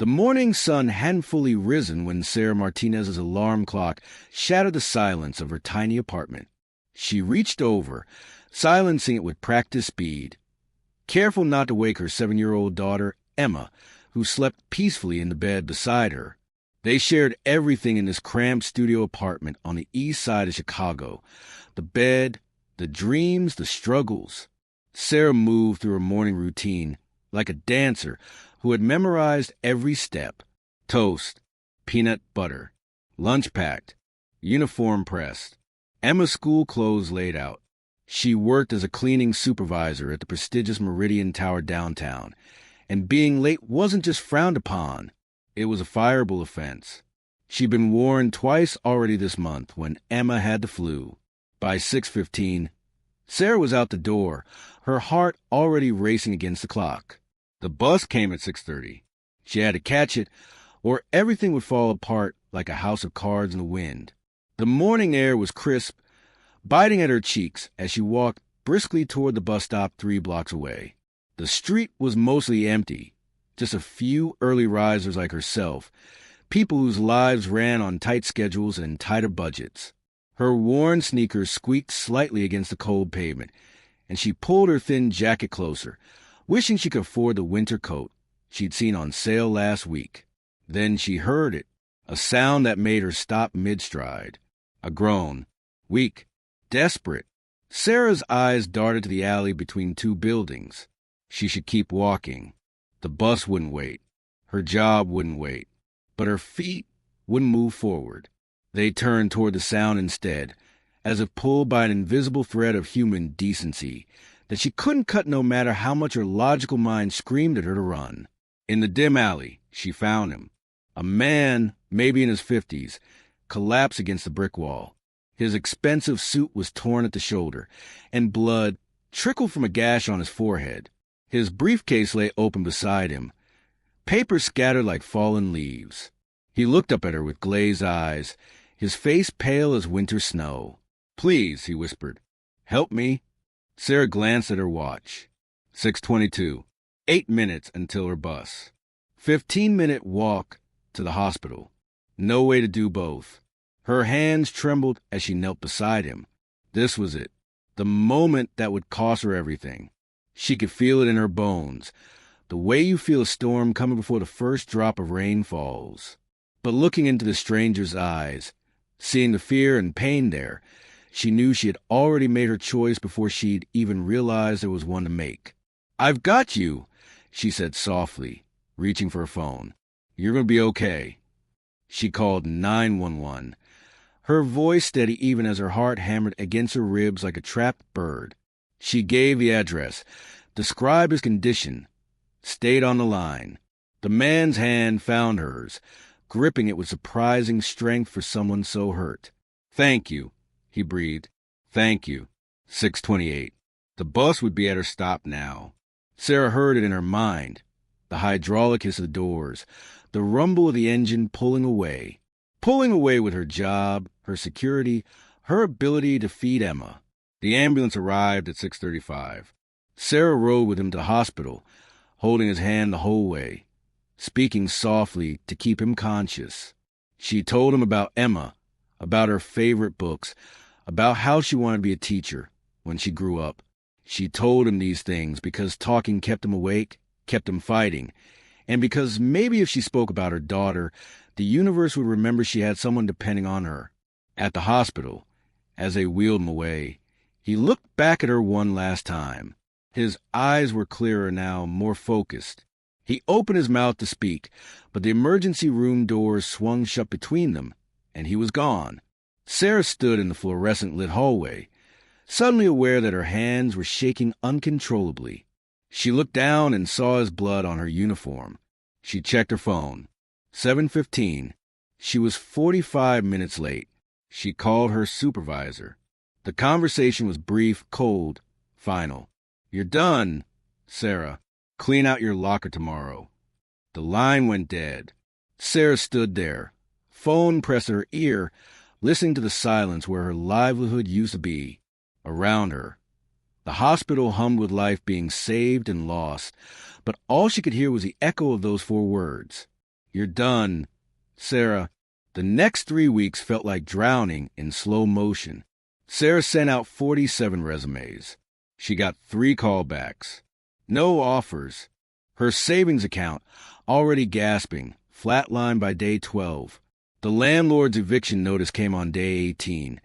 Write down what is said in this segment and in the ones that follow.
The morning sun hadn't fully risen when Sarah Martinez's alarm clock shattered the silence of her tiny apartment. She reached over, silencing it with practiced speed, careful not to wake her 7-year-old daughter, Emma, who slept peacefully in the bed beside her. They shared everything in this cramped studio apartment on the east side of Chicago. The bed, the dreams, the struggles. Sarah moved through her morning routine like a dancer who had memorized every step. Toast, peanut butter, lunch packed, uniform pressed, Emma's school clothes laid out. She worked as a cleaning supervisor at the prestigious Meridian Tower downtown, and being late wasn't just frowned upon, it was a fireable offense. She'd been warned twice already this month when Emma had the flu. By 6:15, Sarah was out the door, her heart already racing against the clock. The bus came at 6:30. She had to catch it, or everything would fall apart like a house of cards in the wind. The morning air was crisp, biting at her cheeks as she walked briskly toward the bus stop 3 blocks away. The street was mostly empty, just a few early risers like herself, people whose lives ran on tight schedules and tighter budgets. Her worn sneakers squeaked slightly against the cold pavement, and she pulled her thin jacket closer, wishing she could afford the winter coat she'd seen on sale last week. Then she heard it, a sound that made her stop mid-stride. A groan, weak, desperate. Sarah's eyes darted to the alley between 2 buildings. She should keep walking. The bus wouldn't wait. Her job wouldn't wait. But her feet wouldn't move forward. They turned toward the sound instead, as if pulled by an invisible thread of human decency that she couldn't cut no matter how much her logical mind screamed at her to run. In the dim alley, she found him. A man, maybe in his 50s, collapsed against the brick wall. His expensive suit was torn at the shoulder, and blood trickled from a gash on his forehead. His briefcase lay open beside him, papers scattered like fallen leaves. He looked up at her with glazed eyes, his face pale as winter snow. "Please," he whispered, "help me." Sarah glanced at her watch. 6:22. 8 minutes until her bus. 15-minute walk to the hospital. No way to do both. Her hands trembled as she knelt beside him. This was it, the moment that would cost her everything. She could feel it in her bones, the way you feel a storm coming before the first drop of rain falls. But looking into the stranger's eyes, seeing the fear and pain there, she knew she had already made her choice before she'd even realized there was one to make. "I've got you," she said softly, reaching for her phone. "You're going to be okay." She called 911, her voice steady even as her heart hammered against her ribs like a trapped bird. She gave the address, described his condition, stayed on the line. The man's hand found hers, gripping it with surprising strength for someone so hurt. "Thank you," he breathed. "Thank you." 6:28. The bus would be at her stop now. Sarah heard it in her mind, the hydraulic hiss of the doors, the rumble of the engine pulling away with her job, her security, her ability to feed Emma. The ambulance arrived at 6:35. Sarah rode with him to the hospital, holding his hand the whole way, speaking softly to keep him conscious. She told him about Emma, about her favorite books, about how she wanted to be a teacher when she grew up. She told him these things because talking kept him awake, kept him fighting, and because maybe if she spoke about her daughter, the universe would remember she had someone depending on her. At the hospital, as they wheeled him away, he looked back at her one last time. His eyes were clearer now, more focused. He opened his mouth to speak, but the emergency room doors swung shut between them, and he was gone. Sarah stood in the fluorescent-lit hallway, suddenly aware that her hands were shaking uncontrollably. She looked down and saw his blood on her uniform. She checked her phone. 7:15. She was 45 minutes late. She called her supervisor. The conversation was brief, cold, final. "You're done, Sarah. Clean out your locker tomorrow." The line went dead. Sarah stood there, phone pressed to her ear, listening to the silence where her livelihood used to be. Around her, the hospital hummed with life being saved and lost, but all she could hear was the echo of those 4 words. You're done. Sarah, the next 3 weeks felt like drowning in slow motion. Sarah sent out 47 resumes. She got 3 callbacks. No offers. Her savings account, already gasping, flatlined by day 12. The landlord's eviction notice came on day 18.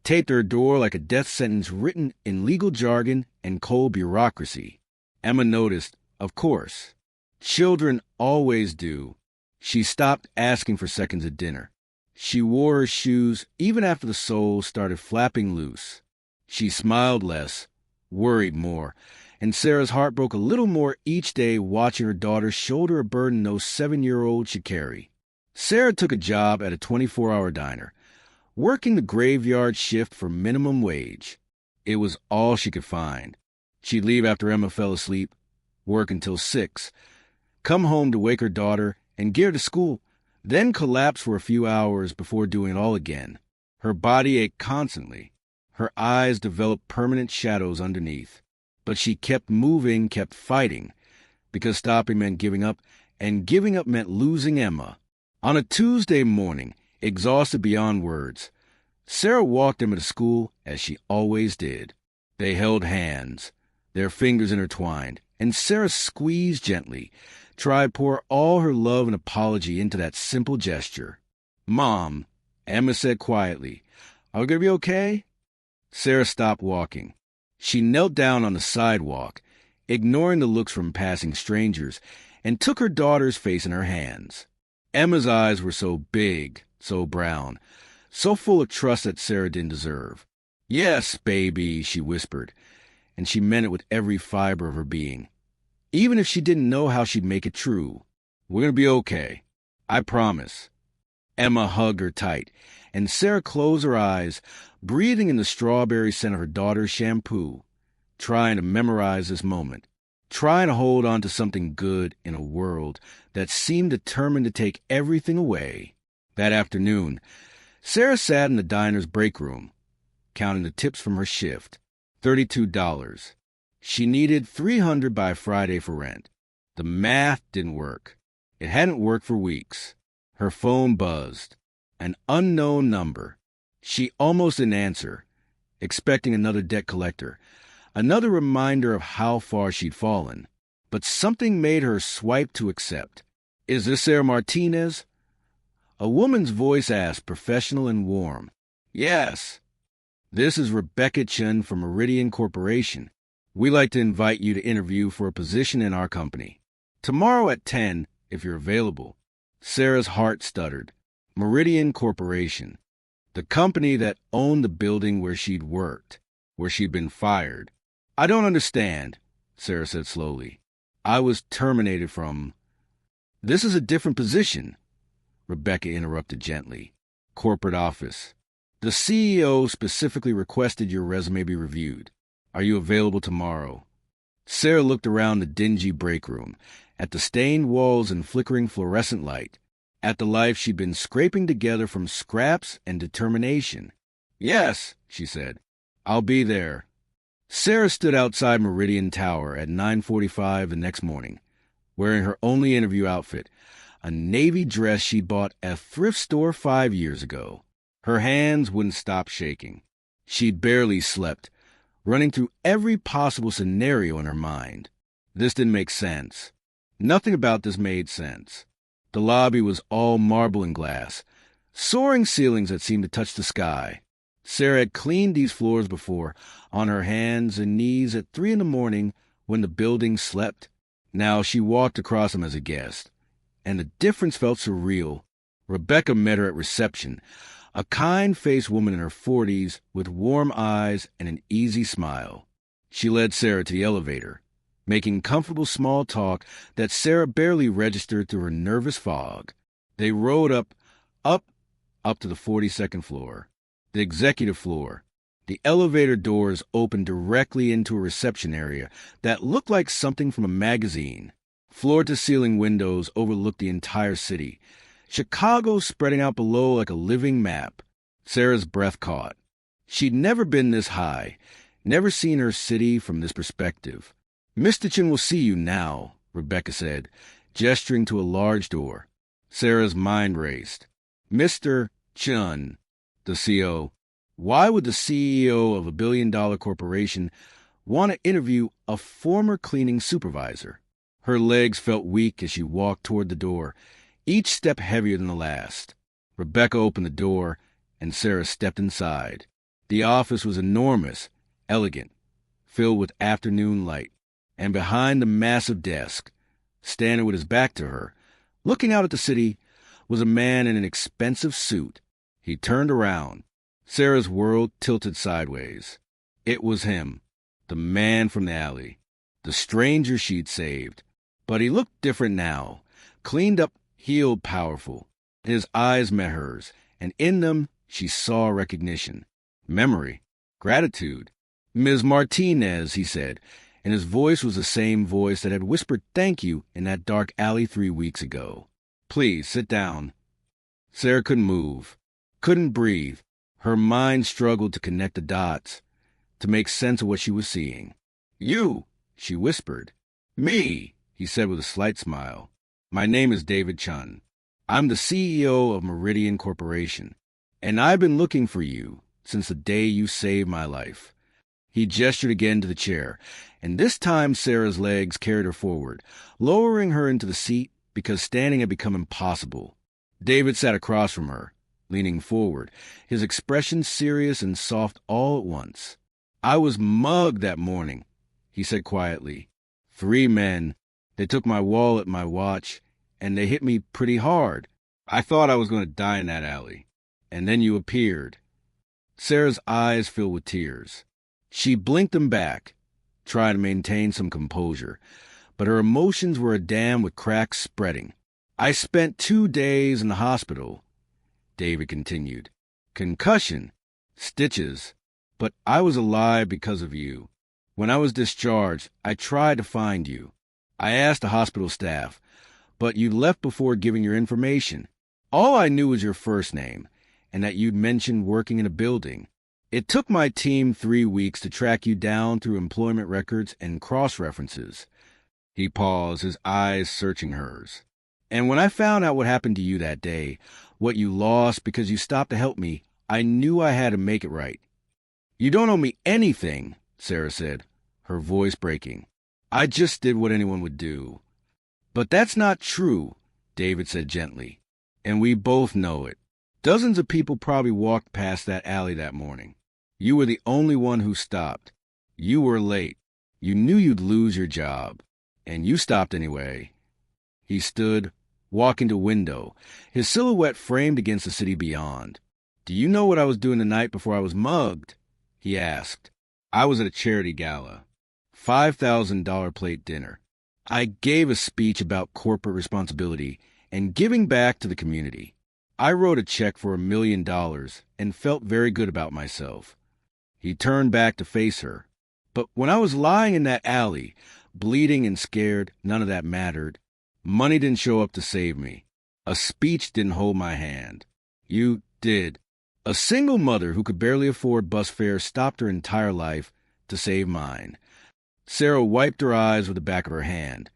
Taped her door like a death sentence written in legal jargon and cold bureaucracy. Emma noticed, of course. Children always do. She stopped asking for seconds at dinner. She wore her shoes even after the soles started flapping loose. She smiled less, worried more, and Sarah's heart broke a little more each day watching her daughter shoulder a burden no 7-year-old should carry. Sarah took a job at a 24-hour diner, working the graveyard shift for minimum wage. It was all she could find. She'd leave after Emma fell asleep, work until 6, come home to wake her daughter and get her to school, then collapse for a few hours before doing it all again. Her body ached constantly. Her eyes developed permanent shadows underneath. But she kept moving, kept fighting, because stopping meant giving up, and giving up meant losing Emma. On a Tuesday morning, exhausted beyond words, Sarah walked Emma to school as she always did. They held hands, their fingers intertwined, and Sarah squeezed gently, tried to pour all her love and apology into that simple gesture. "Mom," Emma said quietly, "are we going to be okay?" Sarah stopped walking. She knelt down on the sidewalk, ignoring the looks from passing strangers, and took her daughter's face in her hands. Emma's eyes were so big, so brown, so full of trust that Sarah didn't deserve. "Yes, baby," she whispered, and she meant it with every fiber of her being. Even if she didn't know how she'd make it true. "We're going to be okay. I promise." Emma hugged her tight, and Sarah closed her eyes, breathing in the strawberry scent of her daughter's shampoo, trying to memorize this moment, trying to hold on to something good in a world that seemed determined to take everything away. That afternoon, Sarah sat in the diner's break room, counting the tips from her shift. $32. She needed $300 by Friday for rent. The math didn't work. It hadn't worked for weeks. Her phone buzzed. An unknown number. She almost didn't answer, expecting another debt collector, another reminder of how far she'd fallen. But something made her swipe to accept. "Is this Sarah Martinez?" A woman's voice asked, professional and warm. "Yes." "This is Rebecca Chen from Meridian Corporation. We'd like to invite you to interview for a position in our company. Tomorrow at 10, if you're available." Sarah's heart stuttered. Meridian Corporation. The company that owned the building where she'd worked, where she'd been fired. "I don't understand," Sarah said slowly. "I was terminated from—" "This is a different position," Rebecca interrupted gently. "Corporate office. The CEO specifically requested your resume be reviewed. Are you available tomorrow?" Sarah looked around the dingy break room, at the stained walls and flickering fluorescent light, at the life she'd been scraping together from scraps and determination. "Yes," she said. "I'll be there." Sarah stood outside Meridian Tower at 9:45 the next morning, wearing her only interview outfit, a navy dress she'd bought at a thrift store 5 years ago. Her hands wouldn't stop shaking. She'd barely slept, running through every possible scenario in her mind. This didn't make sense. Nothing about this made sense. The lobby was all marble and glass, soaring ceilings that seemed to touch the sky. Sarah had cleaned these floors before, on her hands and knees at 3 a.m. when the building slept. Now she walked across them as a guest, and the difference felt surreal. Rebecca met her at reception, a kind-faced woman in her 40s with warm eyes and an easy smile. She led Sarah to the elevator, making comfortable small talk that Sarah barely registered through her nervous fog. They rode up to the 42nd floor, the executive floor. The elevator doors opened directly into a reception area that looked like something from a magazine. Floor-to-ceiling windows overlooked the entire city, Chicago spreading out below like a living map. Sarah's breath caught. She'd never been this high, never seen her city from this perspective. "Mr. Chin will see you now," Rebecca said, gesturing to a large door. Sarah's mind raced. Mr. Chun, the CO. Why would the CEO of a billion-dollar corporation want to interview a former cleaning supervisor? Her legs felt weak as she walked toward the door, each step heavier than the last. Rebecca opened the door, and Sarah stepped inside. The office was enormous, elegant, filled with afternoon light, and behind the massive desk, standing with his back to her, looking out at the city, was a man in an expensive suit. He turned around. Sarah's world tilted sideways. It was him, the man from the alley, the stranger she'd saved. But he looked different now, cleaned up, healed, powerful. His eyes met hers, and in them she saw recognition, memory, gratitude. "Ms. Martinez," he said, and his voice was the same voice that had whispered thank you in that dark alley 3 weeks ago. "Please, sit down." Sarah couldn't move, couldn't breathe. Her mind struggled to connect the dots, to make sense of what she was seeing. "You," she whispered. "Me," he said with a slight smile. "My name is David Chun. I'm the CEO of Meridian Corporation, and I've been looking for you since the day you saved my life." He gestured again to the chair, and this time Sarah's legs carried her forward, lowering her into the seat because standing had become impossible. David sat across from her, leaning forward, his expression serious and soft all at once. "I was mugged that morning," he said quietly. 3 men. They took my wallet, my watch, and they hit me pretty hard. I thought I was going to die in that alley. And then you appeared." Sarah's eyes filled with tears. She blinked them back, trying to maintain some composure, but her emotions were a dam with cracks spreading. "I spent 2 days in the hospital," David continued. "Concussion, stitches, but I was alive because of you. When I was discharged, I tried to find you. I asked the hospital staff, but you left before giving your information. All I knew was your first name, and that you'd mentioned working in a building. It took my team 3 weeks to track you down through employment records and cross-references." He paused, his eyes searching hers. "And when I found out what happened to you that day, what you lost because you stopped to help me, I knew I had to make it right." "You don't owe me anything," Sarah said, her voice breaking. "I just did what anyone would do." "But that's not true," David said gently. "And we both know it. Dozens of people probably walked past that alley that morning. You were the only one who stopped. You were late. You knew you'd lose your job. And you stopped anyway." He stood, walking to a window, his silhouette framed against the city beyond. "Do you know what I was doing the night before I was mugged?" he asked. "I was at a charity gala. $5,000 plate dinner. I gave a speech about corporate responsibility and giving back to the community. I wrote a check for $1 million and felt very good about myself." He turned back to face her. "But when I was lying in that alley, bleeding and scared, none of that mattered. Money didn't show up to save me. A speech didn't hold my hand. You did. A single mother who could barely afford bus fare stopped her entire life to save mine." Sarah wiped her eyes with the back of her hand,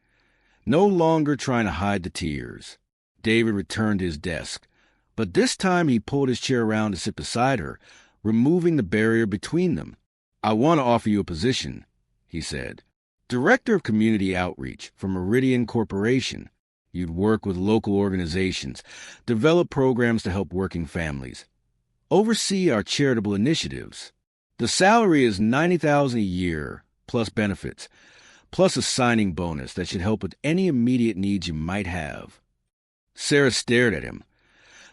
no longer trying to hide the tears. David returned to his desk, but this time he pulled his chair around to sit beside her, removing the barrier between them. "I want to offer you a position," he said. "Director of Community Outreach for Meridian Corporation. You'd work with local organizations, develop programs to help working families, oversee our charitable initiatives. The salary is $90,000 a year, plus benefits, plus a signing bonus that should help with any immediate needs you might have." Sarah stared at him,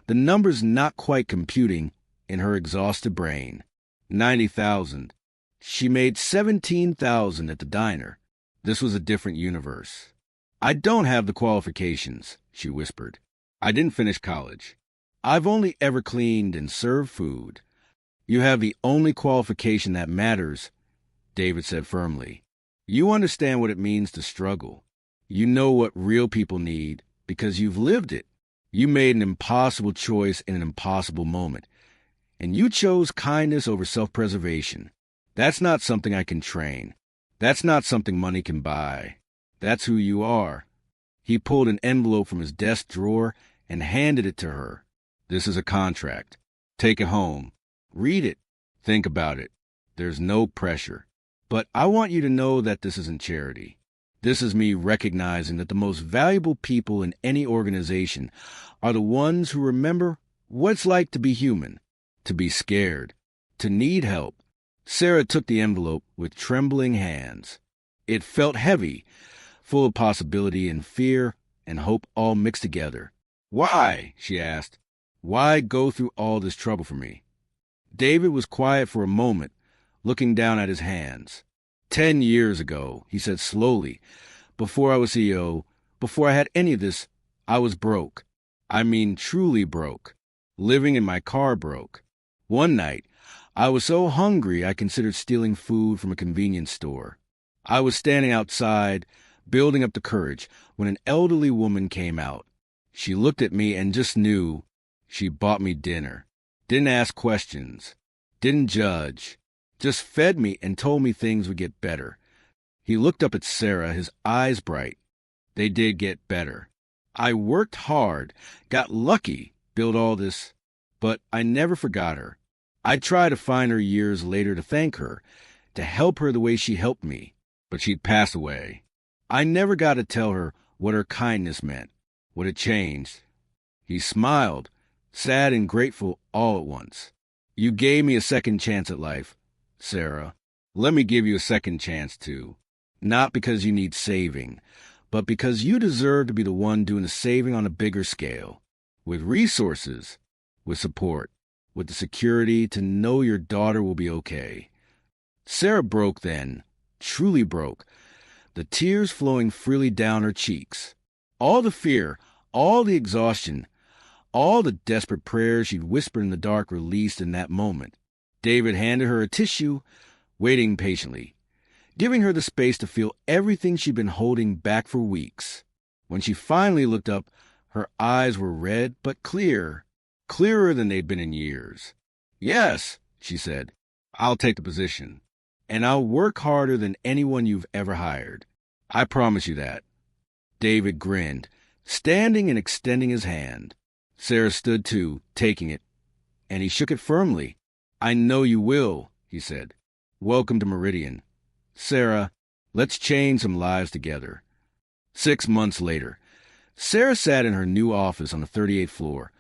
the numbers not quite computing in her exhausted brain. 90,000. She made 17,000 at the diner. This was a different universe. "I don't have the qualifications," she whispered. "I didn't finish college. I've only ever cleaned and served food." "You have the only qualification that matters," David said firmly. "You understand what it means to struggle. You know what real people need because you've lived it. You made an impossible choice in an impossible moment, and you chose kindness over self-preservation. That's not something I can train. That's not something money can buy. That's who you are." He pulled an envelope from his desk drawer and handed it to her. "This is a contract. Take it home. Read it. Think about it. There's no pressure. But I want you to know that this isn't charity. This is me recognizing that the most valuable people in any organization are the ones who remember what it's like to be human, to be scared, to need help." Sarah took the envelope with trembling hands. It felt heavy, full of possibility and fear and hope all mixed together. "Why?" she asked. "Why go through all this trouble for me?" David was quiet for a moment, looking down at his hands. 10 years ago, he said slowly, before I was CEO, before I had any of this, I was broke. I mean truly broke. Living in my car broke. One night, I was so hungry I considered stealing food from a convenience store. I was standing outside, building up the courage, when an elderly woman came out. She looked at me and just knew. She bought me dinner. Didn't ask questions. Didn't judge. Just fed me and told me things would get better. He looked up at Sarah, his eyes bright. They did get better. I worked hard, got lucky, built all this, but I never forgot her. I tried to find her years later to thank her, to help her the way she helped me, but she'd passed away. I never got to tell her what her kindness meant, what it changed. He smiled, sad and grateful all at once. "You gave me a second chance at life, Sarah. Let me give you a second chance, too. Not because you need saving, but because you deserve to be the one doing the saving on a bigger scale, with resources, with support, with the security to know your daughter will be okay." Sarah broke then, truly broke, the tears flowing freely down her cheeks. All the fear, all the exhaustion, all the desperate prayers she'd whispered in the dark released in that moment. David handed her a tissue, waiting patiently, giving her the space to feel everything she'd been holding back for weeks. When she finally looked up, her eyes were red but clear, clearer than they'd been in years. "Yes," she said, "I'll take the position. And I'll work harder than anyone you've ever hired. I promise you that." David grinned, standing and extending his hand. Sarah stood too, taking it, and he shook it firmly. "I know you will," he said. "Welcome to Meridian. Sarah, let's change some lives together." 6 months later, Sarah sat in her new office on the 38th floor,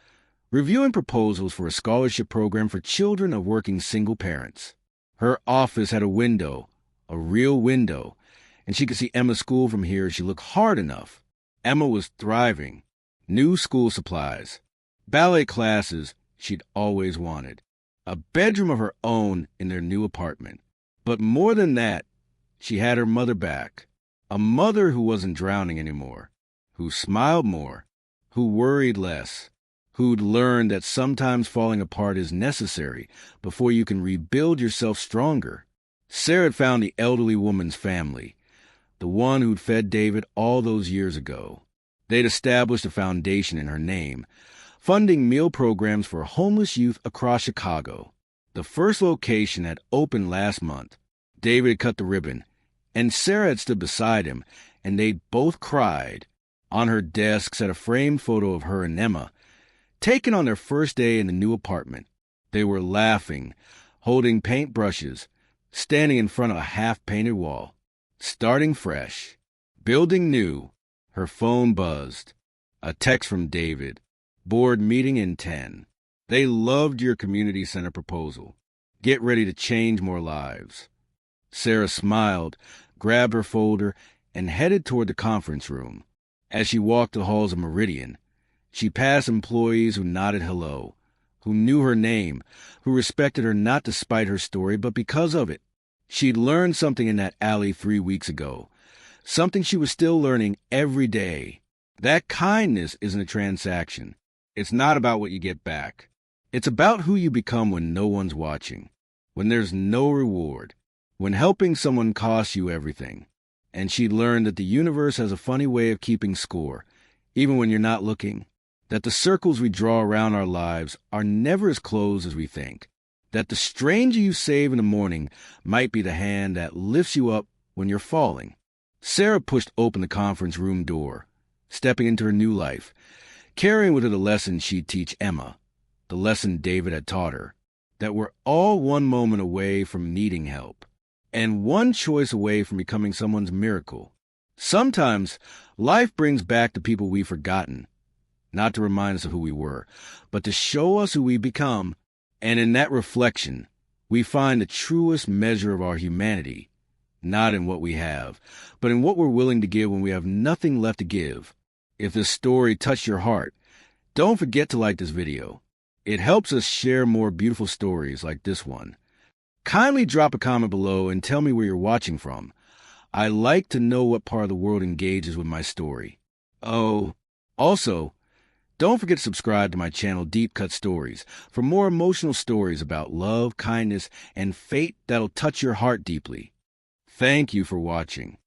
reviewing proposals for a scholarship program for children of working single parents. Her office had a window, a real window, and she could see Emma's school from here if she looked hard enough. Emma was thriving. New school supplies, ballet classes she'd always wanted, a bedroom of her own in their new apartment. But more than that, she had her mother back, a mother who wasn't drowning anymore, who smiled more, who worried less, who'd learned that sometimes falling apart is necessary before you can rebuild yourself stronger. Sarah had found the elderly woman's family, the one who'd fed David all those years ago. They'd established a foundation in her name, funding meal programs for homeless youth across Chicago. The first location had opened last month. David had cut the ribbon, and Sarah had stood beside him, and they'd both cried. On her desk sat a framed photo of her and Emma, taken on their first day in the new apartment. They were laughing, holding paintbrushes, standing in front of a half-painted wall, starting fresh, building new. Her phone buzzed. A text from David. "Board meeting in 10. They loved your community center proposal. Get ready to change more lives." Sarah smiled, grabbed her folder, and headed toward the conference room. As she walked the halls of Meridian, she passed employees who nodded hello, who knew her name, who respected her not despite her story, but because of it. She'd learned something in that alley 3 weeks ago, something she was still learning every day. That kindness isn't a transaction. It's not about what you get back. It's about who you become when no one's watching, when there's no reward, when helping someone costs you everything. And she'd learned that the universe has a funny way of keeping score, even when you're not looking, that the circles we draw around our lives are never as close as we think, that the stranger you save in the morning might be the hand that lifts you up when you're falling. Sarah pushed open the conference room door, stepping into her new life, carrying with her the lesson she'd teach Emma, the lesson David had taught her, that we're all one moment away from needing help, and one choice away from becoming someone's miracle. Sometimes life brings back the people we've forgotten, not to remind us of who we were, but to show us who we've become, and in that reflection, we find the truest measure of our humanity, not in what we have, but in what we're willing to give when we have nothing left to give. If this story touched your heart, don't forget to like this video. It helps us share more beautiful stories like this one. Kindly drop a comment below and tell me where you're watching from. I like to know what part of the world engages with my story. Oh, also, don't forget to subscribe to my channel Deep Cut Stories for more emotional stories about love, kindness, and fate that'll touch your heart deeply. Thank you for watching.